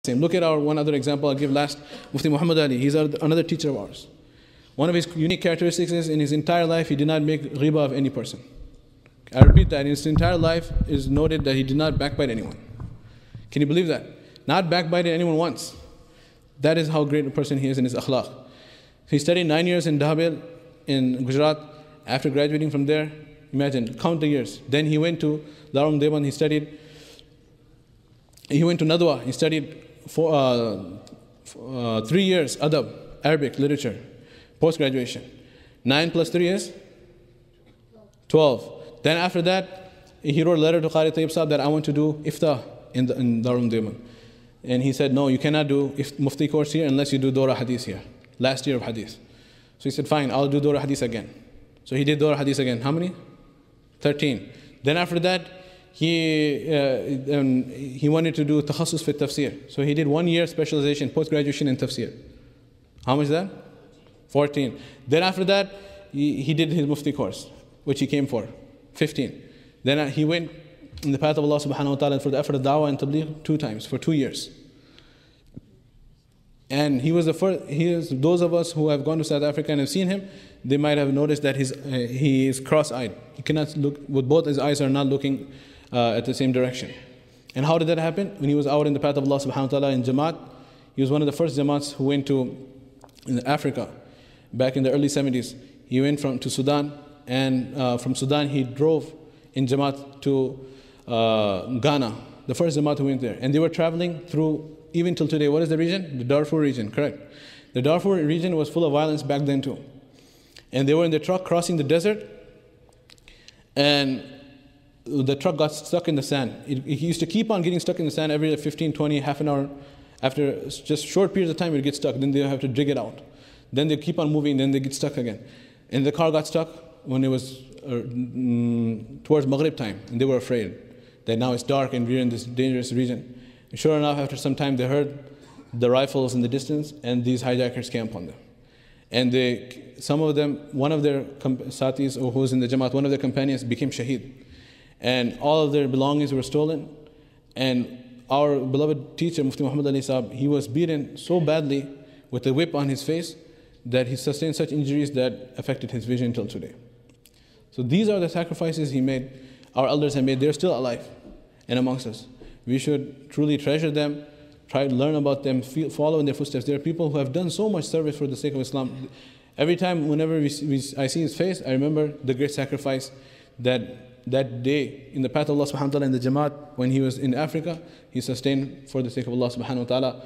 same. Look at our one other example I'll give last, Mufti Muhammad Ali. He's another teacher of ours. One of his unique characteristics is in his entire life he did not make ghiba of any person. I repeat that, in his entire life is noted that he did not backbite anyone. Can you believe that? Not backbited anyone once. That is how great a person he is in his akhlaq. He studied 9 years in Dawah in Gujarat. After graduating from there, imagine, count the years. Then he went to Darul Dewan, he went to Nadwa, he studied for 3 years, adab, Arabic literature, post-graduation. 9 plus 3 is 12. Then after that, he wrote a letter to Qari Tayyib Sahib that I want to do iftah in Darul Dewan. And he said, no, you cannot do Mufti course here unless you do Dawah Hadith here, last year of Hadith. So he said, fine, I'll do Dawah Hadith again. So he did Dawah Hadith again. How many? 13. Then after that, he wanted to do Takhasus fi Tafsir. So he did 1 year specialization, post-graduation in Tafsir. How much is that? 14. Then after that, he did his Mufti course, which he came for, 15. Then he went in the path of Allah subhanahu wa ta'ala for the effort of Dawah and Tabligh 2 times, for 2 years. And he was the first, those of us who have gone to South Africa and have seen him, they might have noticed that he is cross-eyed. He cannot look, with both his eyes are not looking at the same direction. And how did that happen? When he was out in the path of Allah subhanahu wa ta'ala in Jamaat, he was one of the first Jamaats who went to Africa back in the early 70s. He went to Sudan, and from Sudan he drove in Jamaat to Ghana, the first Jamaat who went there. And they were traveling through, even till today, what is the region? The Darfur region, correct. The Darfur region was full of violence back then too. And they were in the truck crossing the desert, and the truck got stuck in the sand. It used to keep on getting stuck in the sand every 15, 20, half an hour. After just short periods of time, it would get stuck. Then they have to dig it out. Then they keep on moving, then they get stuck again. And the car got stuck when it was towards Maghrib time, and they were afraid that now it's dark and we're in this dangerous region. And sure enough, after some time, they heard the rifles in the distance, and these hijackers came upon them. And some of them, one of their satis, or who was in the Jamaat, one of their companions became shaheed. And all of their belongings were stolen. And our beloved teacher, Mufti Muhammad Ali Sahib, he was beaten so badly with a whip on his face that he sustained such injuries that affected his vision till today. So these are the sacrifices he made, our elders have made. They're still alive and amongst us. We should truly treasure them, try to learn about them, follow in their footsteps. There are people who have done so much service for the sake of Islam. Every time, whenever I see his face, I remember the great sacrifice that day in the path of Allah subhanahu wa ta'ala in the Jamaat when he was in Africa, he sustained for the sake of Allah subhanahu wa ta'ala.